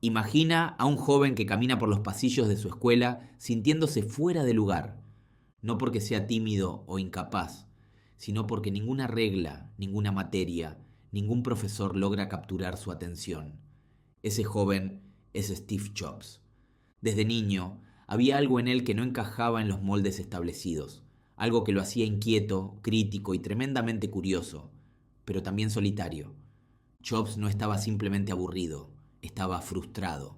Imagina a un joven que camina por los pasillos de su escuela sintiéndose fuera de lugar, no porque sea tímido o incapaz, sino porque ninguna regla, ninguna materia, ningún profesor logra capturar su atención. Ese joven es Steve Jobs. Desde niño, había algo en él que no encajaba en los moldes establecidos, algo que lo hacía inquieto, crítico y tremendamente curioso, pero también solitario. Jobs no estaba simplemente aburrido, estaba frustrado.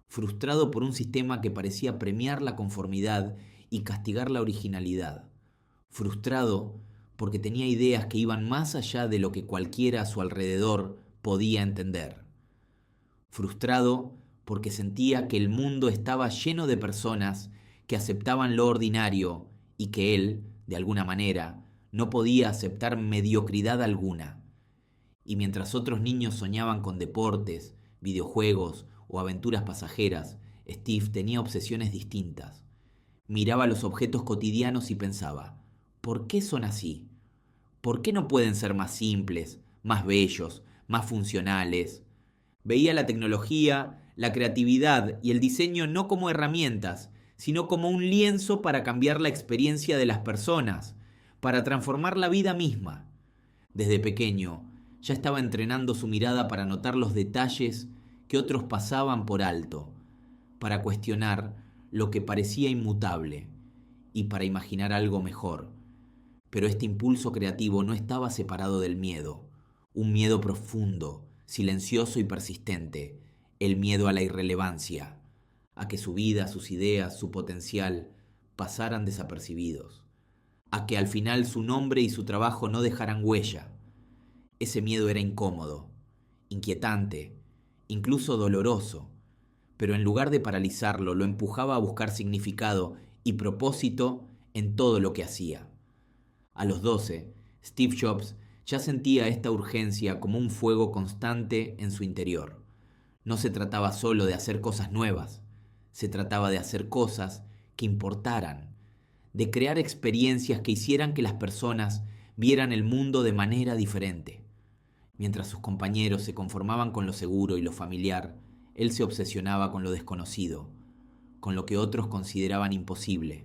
Frustrado por un sistema que parecía premiar la conformidad y castigar la originalidad. Frustrado porque tenía ideas que iban más allá de lo que cualquiera a su alrededor podía entender. Frustrado porque sentía que el mundo estaba lleno de personas que aceptaban lo ordinario y que él, de alguna manera, no podía aceptar mediocridad alguna. Y mientras otros niños soñaban con deportes, videojuegos o aventuras pasajeras, Steve tenía obsesiones distintas. Miraba los objetos cotidianos y pensaba, ¿por qué son así? ¿Por qué no pueden ser más simples, más bellos, más funcionales? Veía la tecnología, la creatividad y el diseño no como herramientas, sino como un lienzo para cambiar la experiencia de las personas, para transformar la vida misma. Desde pequeño ya estaba entrenando su mirada para notar los detalles que otros pasaban por alto, para cuestionar lo que parecía inmutable y para imaginar algo mejor. Pero este impulso creativo no estaba separado del miedo, un miedo profundo, silencioso y persistente, el miedo a la irrelevancia, a que su vida, sus ideas, su potencial pasaran desapercibidos, a que al final su nombre y su trabajo no dejaran huella. Ese miedo era incómodo, inquietante, incluso doloroso, pero en lugar de paralizarlo, lo empujaba a buscar significado y propósito en todo lo que hacía. A los 12, Steve Jobs ya sentía esta urgencia como un fuego constante en su interior. No se trataba solo de hacer cosas nuevas, se trataba de hacer cosas que importaran, de crear experiencias que hicieran que las personas vieran el mundo de manera diferente. Mientras sus compañeros se conformaban con lo seguro y lo familiar, él se obsesionaba con lo desconocido, con lo que otros consideraban imposible.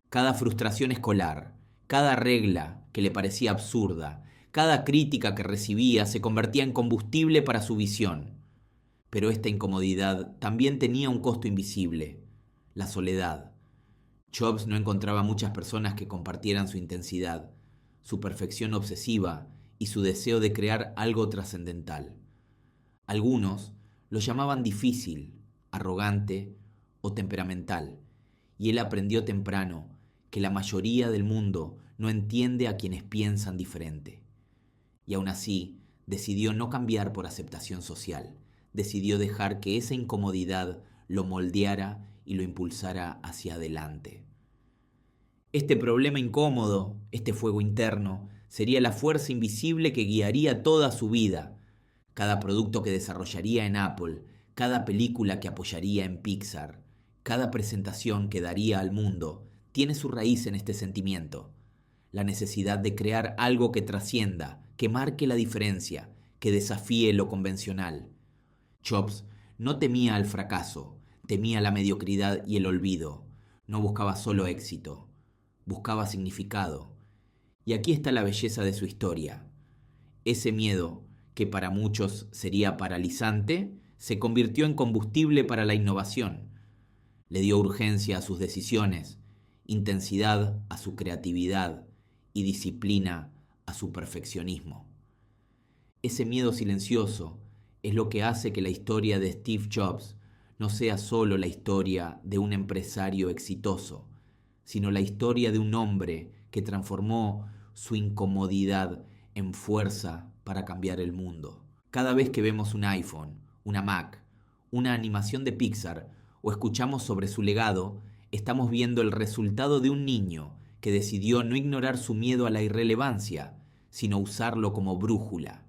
Cada frustración escolar, cada regla que le parecía absurda, cada crítica que recibía se convertía en combustible para su visión. Pero esta incomodidad también tenía un costo invisible, la soledad. Jobs no encontraba muchas personas que compartieran su intensidad, su perfección obsesiva y su deseo de crear algo trascendental. Algunos lo llamaban difícil, arrogante o temperamental, y él aprendió temprano que la mayoría del mundo no entiende a quienes piensan diferente. Y aún así, decidió no cambiar por aceptación social, decidió dejar que esa incomodidad lo moldeara y lo impulsara hacia adelante. Este problema incómodo, este fuego interno, sería la fuerza invisible que guiaría toda su vida. Cada producto que desarrollaría en Apple, cada película que apoyaría en Pixar, cada presentación que daría al mundo, tiene su raíz en este sentimiento. La necesidad de crear algo que trascienda, que marque la diferencia, que desafíe lo convencional. Jobs no temía al fracaso, temía la mediocridad y el olvido. No buscaba solo éxito, buscaba significado. Y aquí está la belleza de su historia. Ese miedo, que para muchos sería paralizante, se convirtió en combustible para la innovación. Le dio urgencia a sus decisiones, intensidad a su creatividad y disciplina a su perfeccionismo. Ese miedo silencioso es lo que hace que la historia de Steve Jobs no sea solo la historia de un empresario exitoso, sino la historia de un hombre que transformó su incomodidad en fuerza para cambiar el mundo. Cada vez que vemos un iPhone, una Mac, una animación de Pixar o escuchamos sobre su legado, estamos viendo el resultado de un niño que decidió no ignorar su miedo a la irrelevancia, sino usarlo como brújula.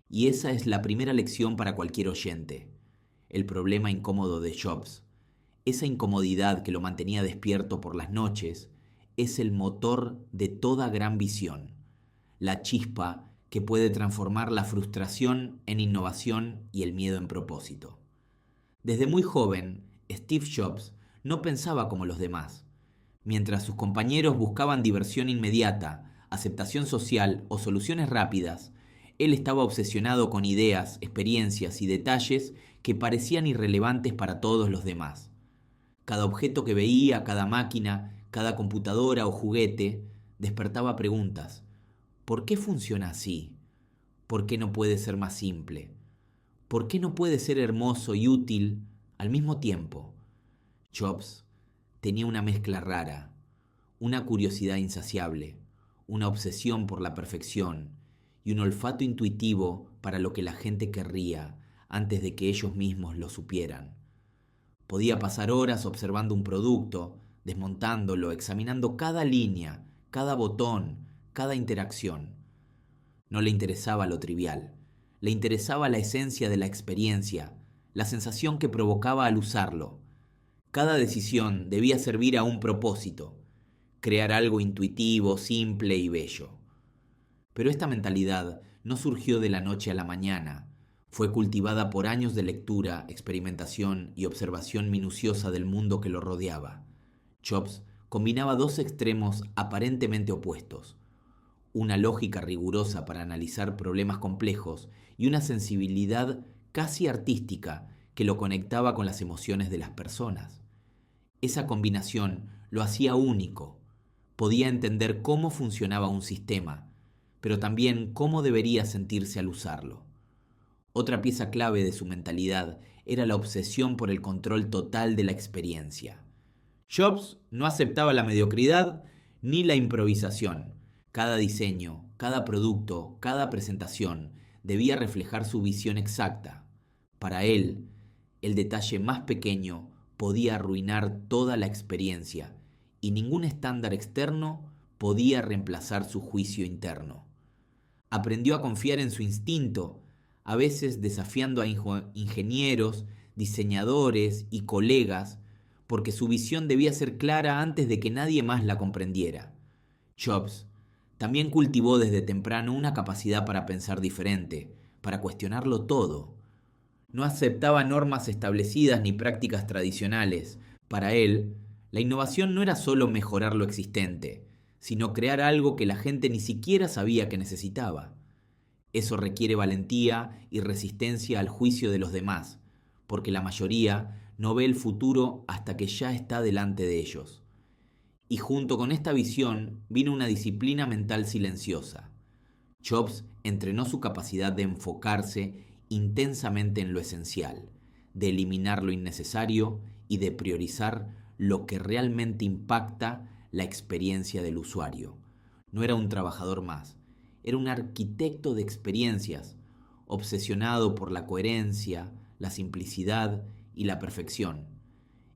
Y esa es la primera lección para cualquier oyente. El problema incómodo de Jobs, esa incomodidad que lo mantenía despierto por las noches, es el motor de toda gran visión, la chispa que puede transformar la frustración en innovación y el miedo en propósito. Desde muy joven, Steve Jobs no pensaba como los demás. Mientras sus compañeros buscaban diversión inmediata, aceptación social o soluciones rápidas, él estaba obsesionado con ideas, experiencias y detalles que parecían irrelevantes para todos los demás. Cada objeto que veía, cada máquina, cada computadora o juguete, despertaba preguntas. ¿Por qué funciona así? ¿Por qué no puede ser más simple? ¿Por qué no puede ser hermoso y útil al mismo tiempo? Jobs tenía una mezcla rara, una curiosidad insaciable, una obsesión por la perfección y un olfato intuitivo para lo que la gente querría antes de que ellos mismos lo supieran. Podía pasar horas observando un producto, desmontándolo, examinando cada línea, cada botón, cada interacción. No le interesaba lo trivial, le interesaba la esencia de la experiencia, la sensación que provocaba al usarlo. Cada decisión debía servir a un propósito, crear algo intuitivo, simple y bello. Pero esta mentalidad no surgió de la noche a la mañana. Fue cultivada por años de lectura, experimentación y observación minuciosa del mundo que lo rodeaba. Jobs combinaba dos extremos aparentemente opuestos: una lógica rigurosa para analizar problemas complejos y una sensibilidad casi artística que lo conectaba con las emociones de las personas. Esa combinación lo hacía único. Podía entender cómo funcionaba un sistema, pero también cómo debería sentirse al usarlo. Otra pieza clave de su mentalidad era la obsesión por el control total de la experiencia. Jobs no aceptaba la mediocridad ni la improvisación. Cada diseño, cada producto, cada presentación debía reflejar su visión exacta. Para él, el detalle más pequeño podía arruinar toda la experiencia y ningún estándar externo podía reemplazar su juicio interno. Aprendió a confiar en su instinto, a veces desafiando a ingenieros, diseñadores y colegas, porque su visión debía ser clara antes de que nadie más la comprendiera. Jobs también cultivó desde temprano una capacidad para pensar diferente, para cuestionarlo todo. No aceptaba normas establecidas ni prácticas tradicionales. Para él, la innovación no era solo mejorar lo existente, sino crear algo que la gente ni siquiera sabía que necesitaba. Eso requiere valentía y resistencia al juicio de los demás, porque la mayoría no ve el futuro hasta que ya está delante de ellos. Y junto con esta visión vino una disciplina mental silenciosa. Jobs entrenó su capacidad de enfocarse intensamente en lo esencial, de eliminar lo innecesario y de priorizar lo que realmente impacta la experiencia del usuario. No era un trabajador más, era un arquitecto de experiencias, obsesionado por la coherencia, la simplicidad y la perfección.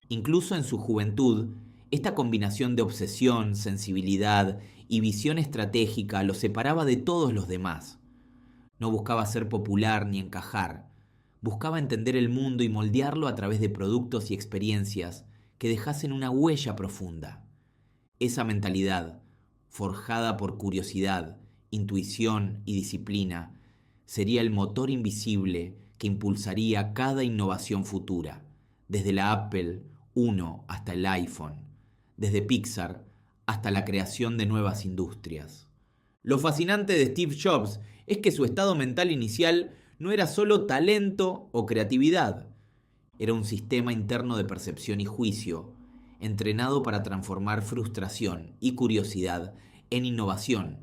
Incluso en su juventud, esta combinación de obsesión, sensibilidad y visión estratégica lo separaba de todos los demás. No buscaba ser popular ni encajar. Buscaba entender el mundo y moldearlo a través de productos y experiencias que dejasen una huella profunda. Esa mentalidad, forjada por curiosidad, intuición y disciplina, sería el motor invisible que impulsaría cada innovación futura, desde la Apple I hasta el iPhone, desde Pixar hasta la creación de nuevas industrias. Lo fascinante de Steve Jobs es que su estado mental inicial no era solo talento o creatividad, era un sistema interno de percepción y juicio, entrenado para transformar frustración y curiosidad en innovación,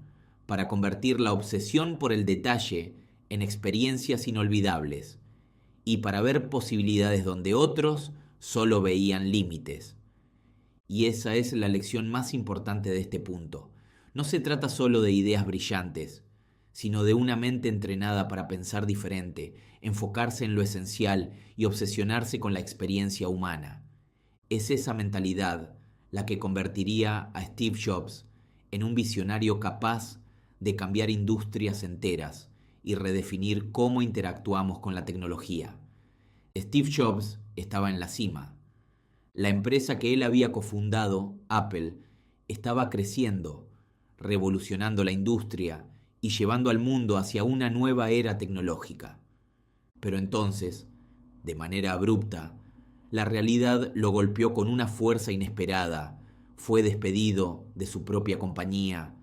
para convertir la obsesión por el detalle en experiencias inolvidables, y para ver posibilidades donde otros solo veían límites. Y esa es la lección más importante de este punto. No se trata solo de ideas brillantes, sino de una mente entrenada para pensar diferente, enfocarse en lo esencial y obsesionarse con la experiencia humana. Es esa mentalidad la que convertiría a Steve Jobs en un visionario capaz de cambiar industrias enteras y redefinir cómo interactuamos con la tecnología. Steve Jobs estaba en la cima. La empresa que él había cofundado, Apple, estaba creciendo, revolucionando la industria y llevando al mundo hacia una nueva era tecnológica. Pero entonces, de manera abrupta, La realidad lo golpeó con una fuerza inesperada. Fue despedido de su propia compañía.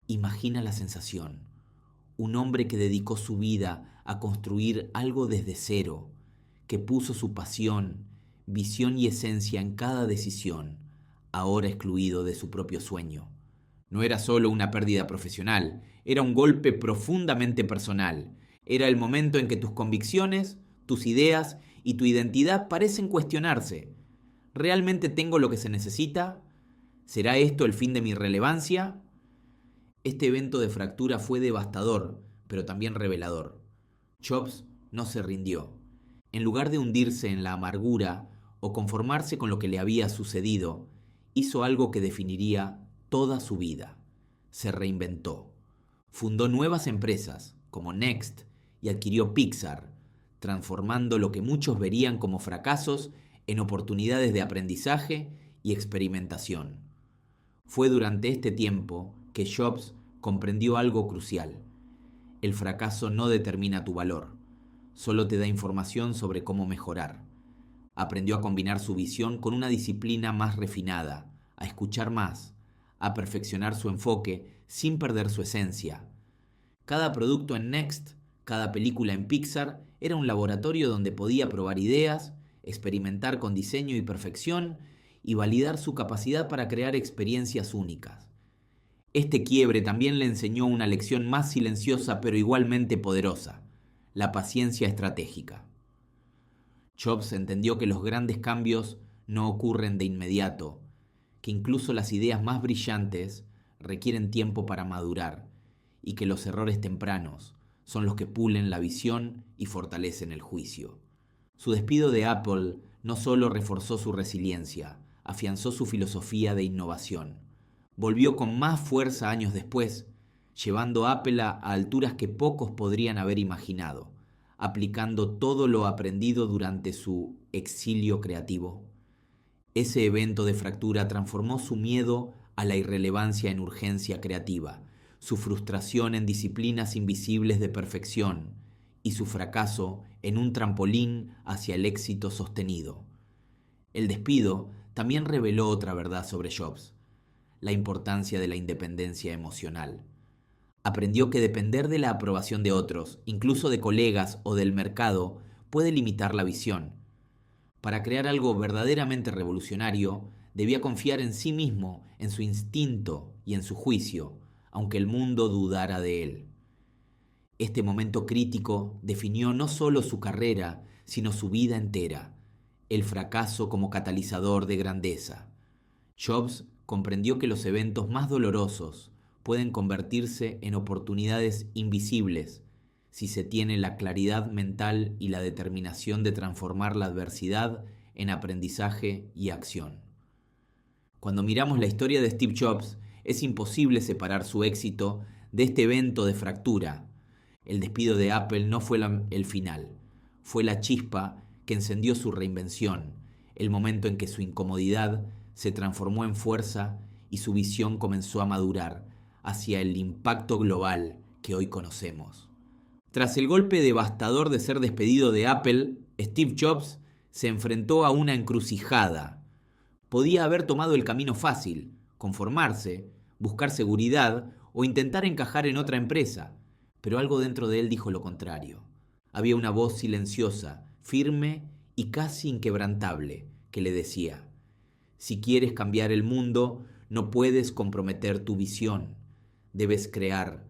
Imagina la sensación. Un hombre que dedicó su vida a construir algo desde cero, que puso su pasión, visión y esencia en cada decisión, ahora excluido de su propio sueño. No era solo una pérdida profesional, era un golpe profundamente personal. Era el momento en que tus convicciones, tus ideas y tu identidad parecen cuestionarse. ¿Realmente tengo lo que se necesita? ¿Será esto el fin de mi relevancia? Este evento de fractura fue devastador, pero también revelador. Jobs no se rindió. En lugar de hundirse en la amargura o conformarse con lo que le había sucedido, hizo algo que definiría toda su vida. Se reinventó. Fundó nuevas empresas, como Next, y adquirió Pixar, transformando lo que muchos verían como fracasos en oportunidades de aprendizaje y experimentación. Fue durante este tiempo que Jobs comprendió algo crucial. El fracaso no determina tu valor, solo te da información sobre cómo mejorar. Aprendió a combinar su visión con una disciplina más refinada, a escuchar más, a perfeccionar su enfoque sin perder su esencia. Cada producto en Next, cada película en Pixar era un laboratorio donde podía probar ideas, experimentar con diseño y perfección y validar su capacidad para crear experiencias únicas. Este quiebre también le enseñó una lección más silenciosa pero igualmente poderosa: la paciencia estratégica. Jobs entendió que los grandes cambios no ocurren de inmediato, que incluso las ideas más brillantes requieren tiempo para madurar y que los errores tempranos son los que pulen la visión y fortalecen el juicio. Su despido de Apple no solo reforzó su resiliencia, afianzó su filosofía de innovación. Volvió con más fuerza años después, llevando a Apple a alturas que pocos podrían haber imaginado, aplicando todo lo aprendido durante su exilio creativo. Ese evento de fractura transformó su miedo a la irrelevancia en urgencia creativa, su frustración en disciplinas invisibles de perfección y su fracaso en un trampolín hacia el éxito sostenido. El despido también reveló otra verdad sobre Jobs: la importancia de la independencia emocional. Aprendió que depender de la aprobación de otros, incluso de colegas o del mercado, puede limitar la visión. Para crear algo verdaderamente revolucionario, debía confiar en sí mismo, en su instinto y en su juicio, aunque el mundo dudara de él. Este momento crítico definió no solo su carrera, sino su vida entera: el fracaso como catalizador de grandeza. Jobs comprendió que los eventos más dolorosos pueden convertirse en oportunidades invisibles si se tiene la claridad mental y la determinación de transformar la adversidad en aprendizaje y acción. Cuando miramos la historia de Steve Jobs, es imposible separar su éxito de este evento de fractura. El despido de Apple no fue el final, fue la chispa que encendió su reinvención, el momento en que su incomodidad se transformó en fuerza y su visión comenzó a madurar hacia el impacto global que hoy conocemos. Tras el golpe devastador de ser despedido de Apple, Steve Jobs se enfrentó a una encrucijada. Podía haber tomado el camino fácil: conformarse, buscar seguridad o intentar encajar en otra empresa, pero algo dentro de él dijo lo contrario. Había una voz silenciosa, firme y casi inquebrantable, que le decía: si quieres cambiar el mundo, no puedes comprometer tu visión. Debes crear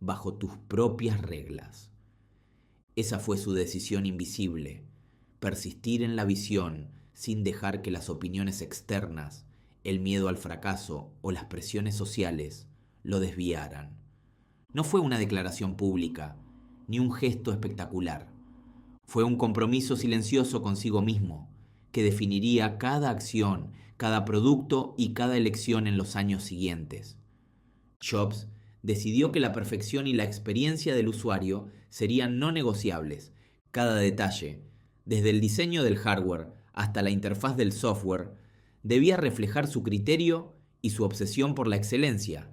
bajo tus propias reglas. Esa fue su decisión invisible: persistir en la visión sin dejar que las opiniones externas, el miedo al fracaso o las presiones sociales lo desviaran. No fue una declaración pública, ni un gesto espectacular. Fue un compromiso silencioso consigo mismo, que definiría cada acción, cada producto y cada elección en los años siguientes. Jobs decidió que la perfección y la experiencia del usuario serían no negociables. Cada detalle, desde el diseño del hardware hasta la interfaz del software, debía reflejar su criterio y su obsesión por la excelencia.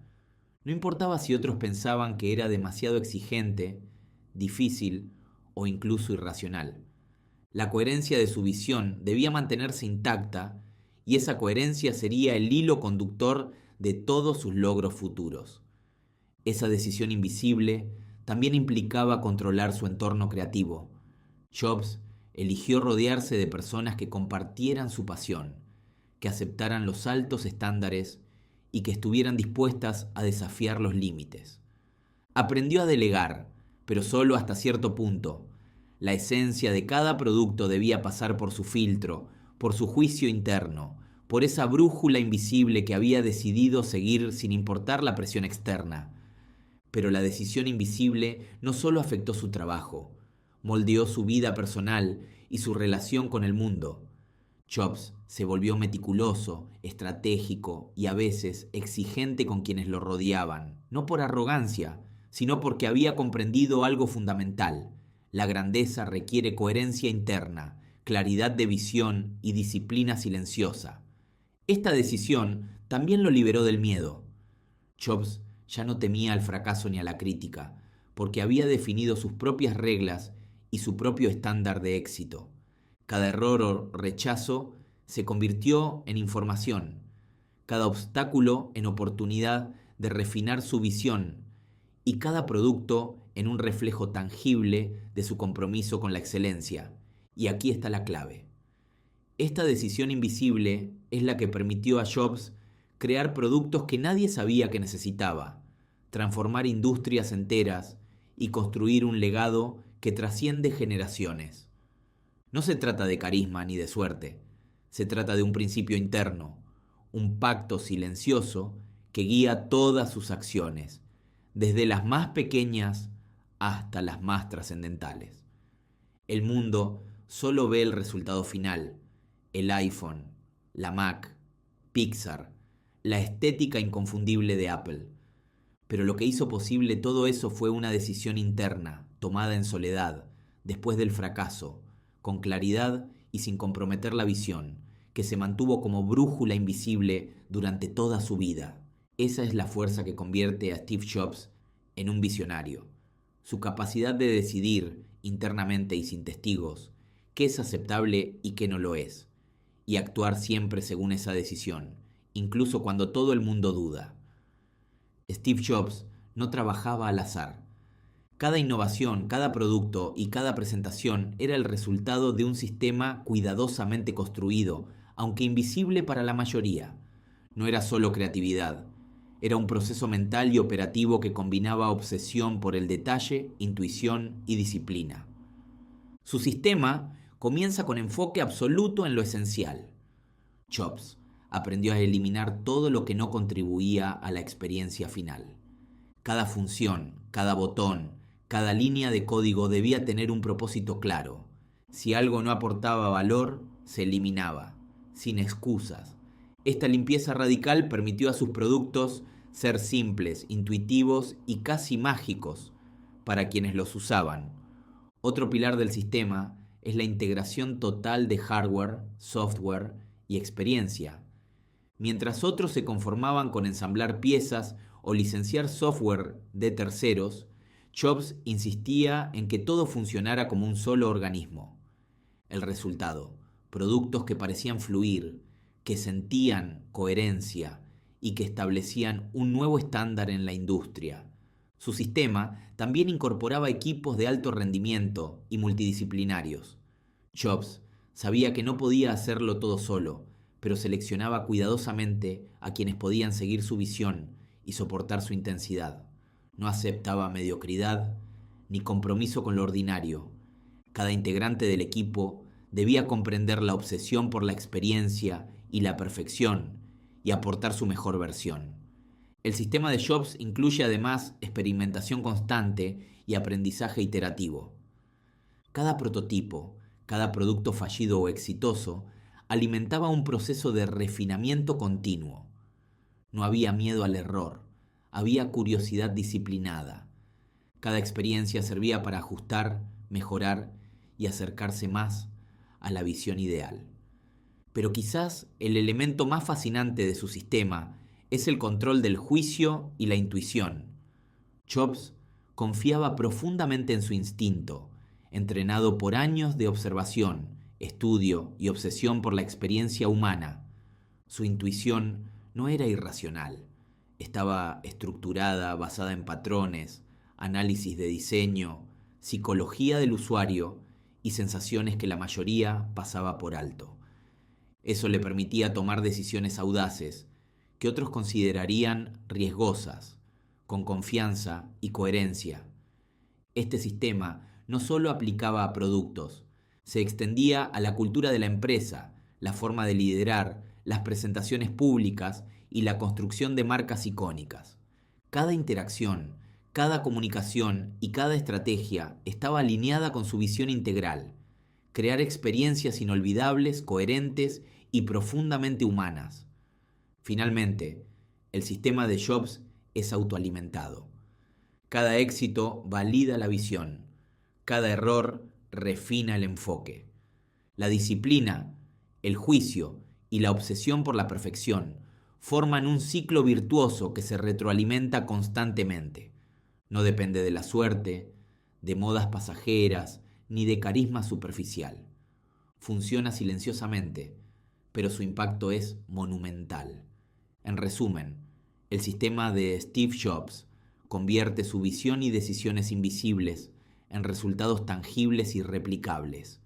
No importaba si otros pensaban que era demasiado exigente, difícil o incluso irracional. La coherencia de su visión debía mantenerse intacta y esa coherencia sería el hilo conductor de todos sus logros futuros. Esa decisión invisible también implicaba controlar su entorno creativo. Jobs eligió rodearse de personas que compartieran su pasión, que aceptaran los altos estándares y que estuvieran dispuestas a desafiar los límites. Aprendió a delegar, pero solo hasta cierto punto. La esencia de cada producto debía pasar por su filtro, por su juicio interno, por esa brújula invisible que había decidido seguir sin importar la presión externa. Pero la decisión invisible no solo afectó su trabajo, moldeó su vida personal y su relación con el mundo. Jobs se volvió meticuloso, estratégico y a veces exigente con quienes lo rodeaban, no por arrogancia, sino porque había comprendido algo fundamental. La grandeza requiere coherencia interna, claridad de visión y disciplina silenciosa. Esta decisión también lo liberó del miedo. Jobs ya no temía al fracaso ni a la crítica, porque había definido sus propias reglas y su propio estándar de éxito. Cada error o rechazo se convirtió en información, cada obstáculo en oportunidad de refinar su visión y cada producto en un reflejo tangible de su compromiso con la excelencia. Y aquí está la clave. Esta decisión invisible es la que permitió a Jobs crear productos que nadie sabía que necesitaba, transformar industrias enteras y construir un legado que trasciende generaciones. No se trata de carisma ni de suerte, se trata de un principio interno, un pacto silencioso que guía todas sus acciones, desde las más pequeñas hasta las más trascendentales. El mundo solo ve el resultado final, el iPhone, la Mac, Pixar, la estética inconfundible de Apple. Pero lo que hizo posible todo eso fue una decisión interna, tomada en soledad, después del fracaso, con claridad y sin comprometer la visión, que se mantuvo como brújula invisible durante toda su vida. Esa es la fuerza que convierte a Steve Jobs en un visionario. Su capacidad de decidir, internamente y sin testigos, qué es aceptable y qué no lo es, y actuar siempre según esa decisión, incluso cuando todo el mundo duda. Steve Jobs no trabajaba al azar. Cada innovación, cada producto y cada presentación era el resultado de un sistema cuidadosamente construido, aunque invisible para la mayoría. No era solo creatividad, era un proceso mental y operativo que combinaba obsesión por el detalle, intuición y disciplina. Su sistema comienza con enfoque absoluto en lo esencial. Jobs aprendió a eliminar todo lo que no contribuía a la experiencia final. Cada función, cada botón, cada línea de código debía tener un propósito claro. Si algo no aportaba valor, se eliminaba, sin excusas. Esta limpieza radical permitió a sus productos ser simples, intuitivos y casi mágicos para quienes los usaban. Otro pilar del sistema es la integración total de hardware, software y experiencia. Mientras otros se conformaban con ensamblar piezas o licenciar software de terceros, Jobs insistía en que todo funcionara como un solo organismo. El resultado, productos que parecían fluir, que sentían coherencia y que establecían un nuevo estándar en la industria. Su sistema también incorporaba equipos de alto rendimiento y multidisciplinarios. Jobs sabía que no podía hacerlo todo solo, pero seleccionaba cuidadosamente a quienes podían seguir su visión y soportar su intensidad. No aceptaba mediocridad ni compromiso con lo ordinario. Cada integrante del equipo debía comprender la obsesión por la experiencia y la perfección y aportar su mejor versión. El sistema de Jobs incluye además experimentación constante y aprendizaje iterativo. Cada prototipo, cada producto fallido o exitoso, alimentaba un proceso de refinamiento continuo. No había miedo al error, había curiosidad disciplinada. Cada experiencia servía para ajustar, mejorar y acercarse más a la visión ideal. Pero quizás el elemento más fascinante de su sistema es el control del juicio y la intuición. Jobs confiaba profundamente en su instinto, entrenado por años de observación, estudio y obsesión por la experiencia humana. Su intuición no era irracional, estaba estructurada, basada en patrones, análisis de diseño, psicología del usuario y sensaciones que la mayoría pasaba por alto. Eso le permitía tomar decisiones audaces que otros considerarían riesgosas, con confianza y coherencia. Este sistema no solo aplicaba a productos, se extendía a la cultura de la empresa, la forma de liderar, las presentaciones públicas y la construcción de marcas icónicas. Cada interacción, cada comunicación y cada estrategia estaba alineada con su visión integral: crear experiencias inolvidables, coherentes y profundamente humanas. Finalmente, el sistema de Jobs es autoalimentado. Cada éxito valida la visión, cada error refina el enfoque. La disciplina, el juicio y la obsesión por la perfección forman un ciclo virtuoso que se retroalimenta constantemente. No depende de la suerte, de modas pasajeras, ni de carisma superficial. Funciona silenciosamente, pero su impacto es monumental. En resumen, el sistema de Steve Jobs convierte su visión y decisiones invisibles en resultados tangibles y replicables.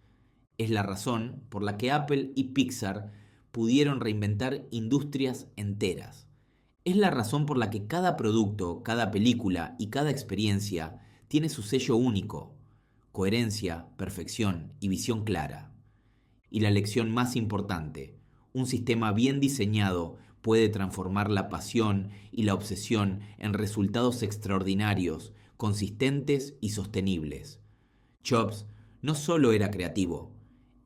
Es la razón por la que Apple y Pixar pudieron reinventar industrias enteras. Es la razón por la que cada producto, cada película y cada experiencia tiene su sello único: coherencia, perfección y visión clara. Y la lección más importante: un sistema bien diseñado puede transformar la pasión y la obsesión en resultados extraordinarios, consistentes y sostenibles. Jobs no solo era creativo,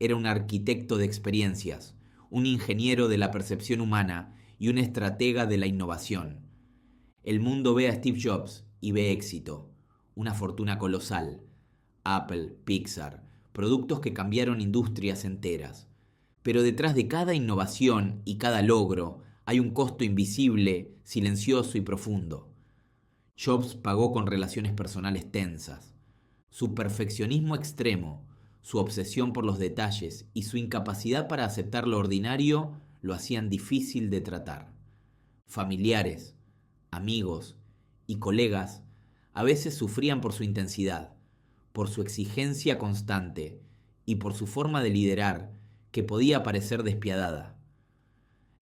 era un arquitecto de experiencias, un ingeniero de la percepción humana y un estratega de la innovación. El mundo ve a Steve Jobs y ve éxito, una fortuna colosal. Apple, Pixar, productos que cambiaron industrias enteras. Pero detrás de cada innovación y cada logro hay un costo invisible, silencioso y profundo. Jobs pagó con relaciones personales tensas. Su perfeccionismo extremo, su obsesión por los detalles y su incapacidad para aceptar lo ordinario lo hacían difícil de tratar. Familiares, amigos y colegas a veces sufrían por su intensidad, por su exigencia constante y por su forma de liderar que podía parecer despiadada.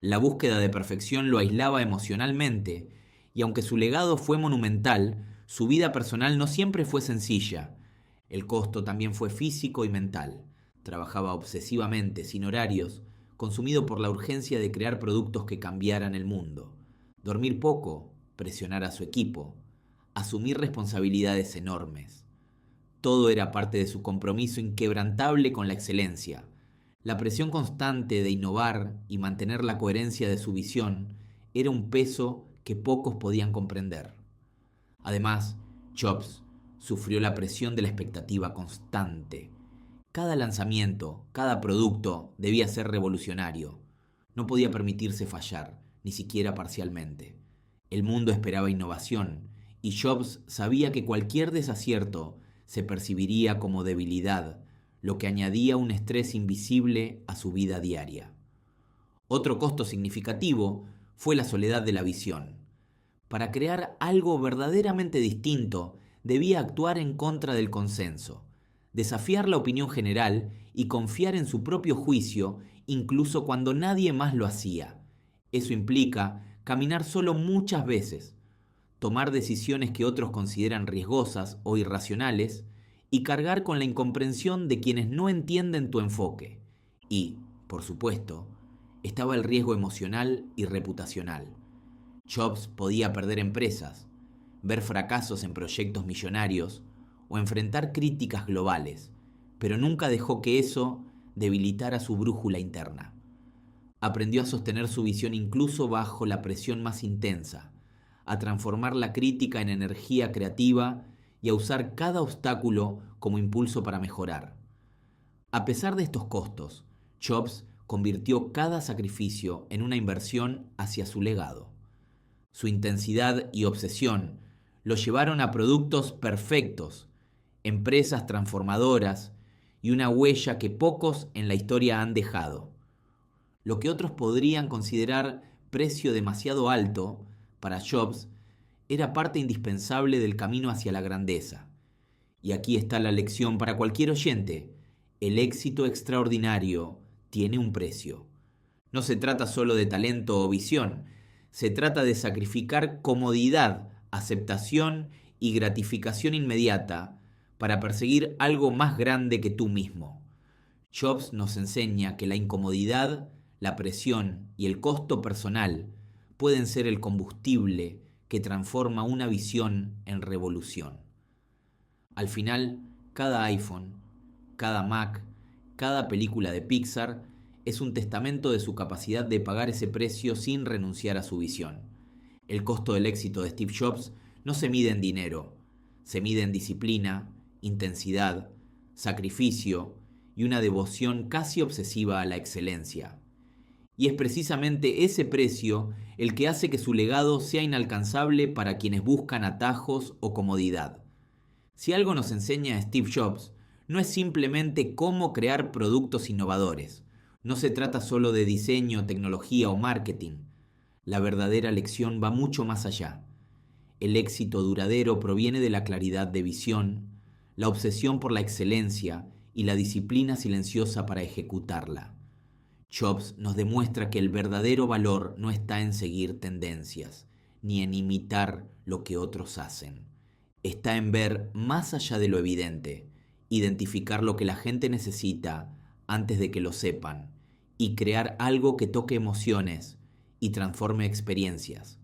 La búsqueda de perfección lo aislaba emocionalmente, y aunque su legado fue monumental, su vida personal no siempre fue sencilla. El costo también fue físico y mental. Trabajaba obsesivamente, sin horarios, consumido por la urgencia de crear productos que cambiaran el mundo. Dormir poco, presionar a su equipo, asumir responsabilidades enormes. Todo era parte de su compromiso inquebrantable con la excelencia. La presión constante de innovar y mantener la coherencia de su visión era un peso que pocos podían comprender. Además, Jobs sufrió la presión de la expectativa constante. Cada lanzamiento, cada producto debía ser revolucionario. No podía permitirse fallar, ni siquiera parcialmente. El mundo esperaba innovación, y Jobs sabía que cualquier desacierto se percibiría como debilidad, lo que añadía un estrés invisible a su vida diaria. Otro costo significativo fue la soledad de la visión. Para crear algo verdaderamente distinto, debía actuar en contra del consenso, desafiar la opinión general y confiar en su propio juicio, incluso cuando nadie más lo hacía. Eso implica caminar solo muchas veces, tomar decisiones que otros consideran riesgosas o irracionales y cargar con la incomprensión de quienes no entienden tu enfoque. Y, por supuesto, estaba el riesgo emocional y reputacional. Jobs podía perder empresas, ver fracasos en proyectos millonarios o enfrentar críticas globales, pero nunca dejó que eso debilitara su brújula interna. Aprendió a sostener su visión incluso bajo la presión más intensa, a transformar la crítica en energía creativa y a usar cada obstáculo como impulso para mejorar. A pesar de estos costos, Jobs convirtió cada sacrificio en una inversión hacia su legado. Su intensidad y obsesión lo llevaron a productos perfectos empresas transformadoras y una huella que pocos en la historia han dejado. Lo que otros podrían considerar precio demasiado alto, para Jobs era parte indispensable del camino hacia la grandeza. Y aquí está la lección para cualquier oyente. El éxito extraordinario tiene un precio. No se trata solo de talento o visión, se trata de sacrificar comodidad, aceptación y gratificación inmediata para perseguir algo más grande que tú mismo. Jobs nos enseña que la incomodidad, la presión y el costo personal pueden ser el combustible que transforma una visión en revolución. Al final, cada iPhone, cada Mac, cada película de Pixar es un testamento de su capacidad de pagar ese precio sin renunciar a su visión. El costo del éxito de Steve Jobs no se mide en dinero, se mide en disciplina, intensidad, sacrificio y una devoción casi obsesiva a la excelencia. Y es precisamente ese precio el que hace que su legado sea inalcanzable para quienes buscan atajos o comodidad. Si algo nos enseña Steve Jobs, no es simplemente cómo crear productos innovadores. No se trata solo de diseño, tecnología o marketing. La verdadera lección va mucho más allá. El éxito duradero proviene de la claridad de visión, la obsesión por la excelencia y la disciplina silenciosa para ejecutarla. Jobs nos demuestra que el verdadero valor no está en seguir tendencias, ni en imitar lo que otros hacen. Está en ver más allá de lo evidente, identificar lo que la gente necesita antes de que lo sepan, y crear algo que toque emociones y transforme experiencias.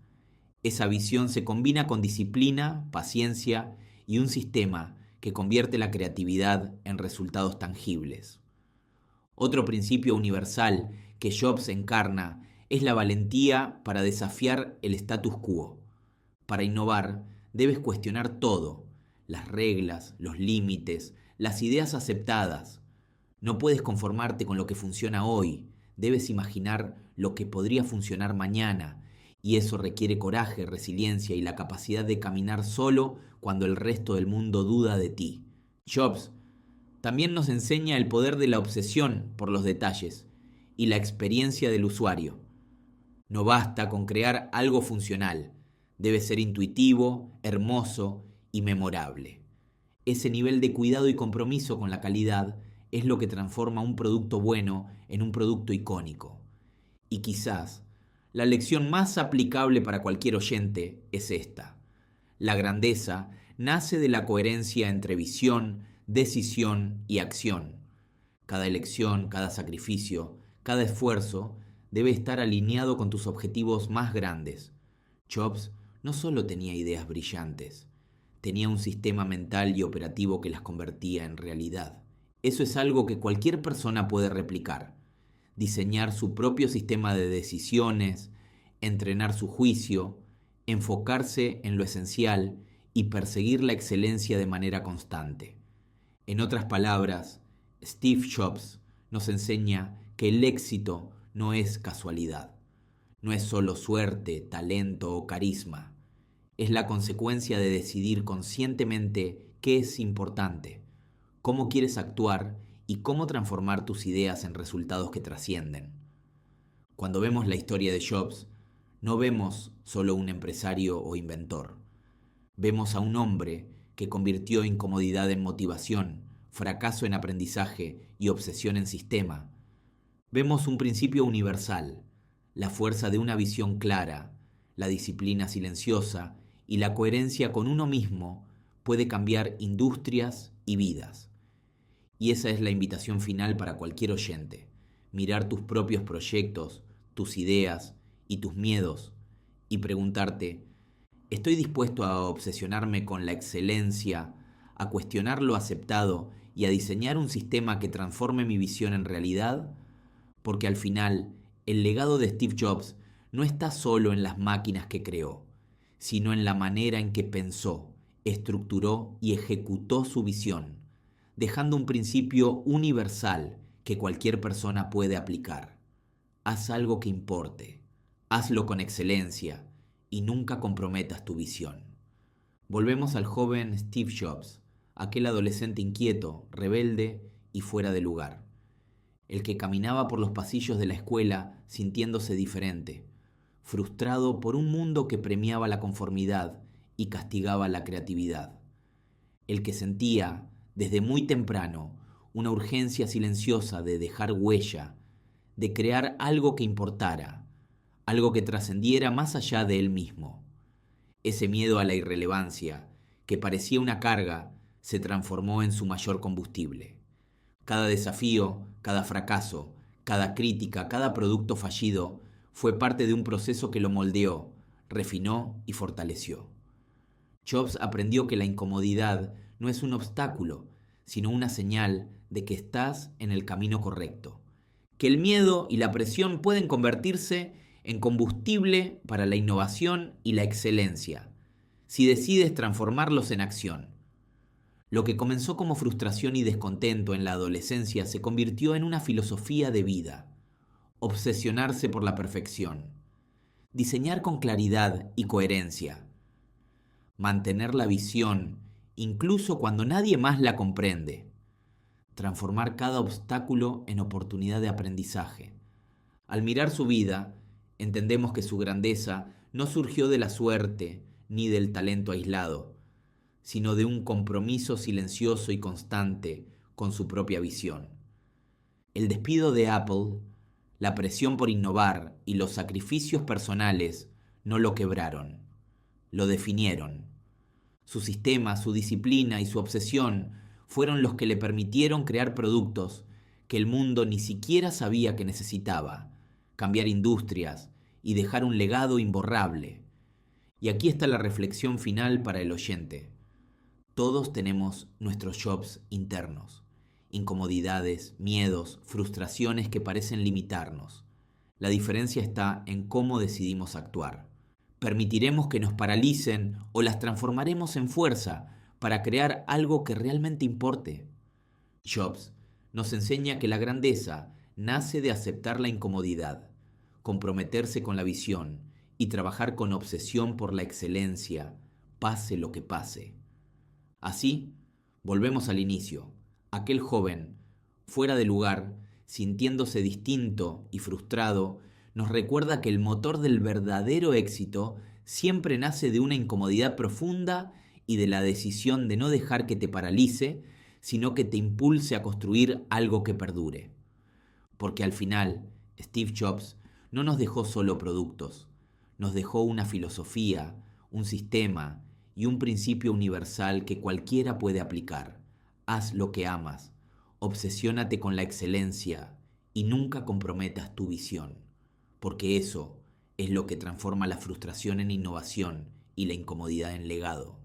Esa visión se combina con disciplina, paciencia y un sistema que convierte la creatividad en resultados tangibles. Otro principio universal que Jobs encarna es la valentía para desafiar el status quo. Para innovar, debes cuestionar todo, las reglas, los límites, las ideas aceptadas. No puedes conformarte con lo que funciona hoy, debes imaginar lo que podría funcionar mañana, y eso requiere coraje, resiliencia y la capacidad de caminar solo cuando el resto del mundo duda de ti. Jobs también nos enseña el poder de la obsesión por los detalles y la experiencia del usuario. No basta con crear algo funcional, debe ser intuitivo, hermoso y memorable. Ese nivel de cuidado y compromiso con la calidad es lo que transforma un producto bueno en un producto icónico. Y quizás la lección más aplicable para cualquier oyente es esta. La grandeza nace de la coherencia entre visión, decisión y acción. Cada elección, cada sacrificio, cada esfuerzo debe estar alineado con tus objetivos más grandes. Jobs no solo tenía ideas brillantes, tenía un sistema mental y operativo que las convertía en realidad. Eso es algo que cualquier persona puede replicar. Diseñar su propio sistema de decisiones, entrenar su juicio, enfocarse en lo esencial y perseguir la excelencia de manera constante. En otras palabras, Steve Jobs nos enseña que el éxito no es casualidad, no es solo suerte, talento o carisma. Es la consecuencia de decidir conscientemente qué es importante, cómo quieres actuar y cómo transformar tus ideas en resultados que trascienden. Cuando vemos la historia de Jobs, no vemos solo un empresario o inventor. Vemos a un hombre que convirtió incomodidad en motivación, fracaso en aprendizaje y obsesión en sistema. Vemos un principio universal, la fuerza de una visión clara, la disciplina silenciosa y la coherencia con uno mismo puede cambiar industrias y vidas. Y esa es la invitación final para cualquier oyente. Mirar tus propios proyectos, tus ideas y tus miedos y preguntarte, ¿estoy dispuesto a obsesionarme con la excelencia, a cuestionar lo aceptado y a diseñar un sistema que transforme mi visión en realidad? Porque al final, el legado de Steve Jobs no está solo en las máquinas que creó, sino en la manera en que pensó, estructuró y ejecutó su visión, dejando un principio universal que cualquier persona puede aplicar. Haz algo que importe, hazlo con excelencia y nunca comprometas tu visión. Volvemos al joven Steve Jobs, aquel adolescente inquieto, rebelde y fuera de lugar. El que caminaba por los pasillos de la escuela sintiéndose diferente, frustrado por un mundo que premiaba la conformidad y castigaba la creatividad. El que sentía, desde muy temprano, una urgencia silenciosa de dejar huella, de crear algo que importara, algo que trascendiera más allá de él mismo. Ese miedo a la irrelevancia, que parecía una carga, se transformó en su mayor combustible. Cada desafío, cada fracaso, cada crítica, cada producto fallido fue parte de un proceso que lo moldeó, refinó y fortaleció. Jobs aprendió que la incomodidad no es un obstáculo, sino una señal de que estás en el camino correcto. Que el miedo y la presión pueden convertirse en combustible para la innovación y la excelencia, si decides transformarlos en acción. Lo que comenzó como frustración y descontento en la adolescencia se convirtió en una filosofía de vida. Obsesionarse por la perfección. Diseñar con claridad y coherencia. Mantener la visión, incluso cuando nadie más la comprende. Transformar cada obstáculo en oportunidad de aprendizaje. Al mirar su vida, entendemos que su grandeza no surgió de la suerte ni del talento aislado, sino de un compromiso silencioso y constante con su propia visión. El despido de Apple, la presión por innovar y los sacrificios personales no lo quebraron, lo definieron. Su sistema, su disciplina y su obsesión fueron los que le permitieron crear productos que el mundo ni siquiera sabía que necesitaba, cambiar industrias y dejar un legado imborrable. Y aquí está la reflexión final para el oyente. Todos tenemos nuestros Jobs internos, incomodidades, miedos, frustraciones que parecen limitarnos. La diferencia está en cómo decidimos actuar. ¿Permitiremos que nos paralicen o las transformaremos en fuerza para crear algo que realmente importe? Jobs nos enseña que la grandeza nace de aceptar la incomodidad, comprometerse con la visión y trabajar con obsesión por la excelencia, pase lo que pase. Así, volvemos al inicio. Aquel joven, fuera de lugar, sintiéndose distinto y frustrado, nos recuerda que el motor del verdadero éxito siempre nace de una incomodidad profunda y de la decisión de no dejar que te paralice, sino que te impulse a construir algo que perdure. Porque al final, Steve Jobs no nos dejó solo productos, nos dejó una filosofía, un sistema y un principio universal que cualquiera puede aplicar. Haz lo que amas, obsesiónate con la excelencia y nunca comprometas tu visión, porque eso es lo que transforma la frustración en innovación y la incomodidad en legado.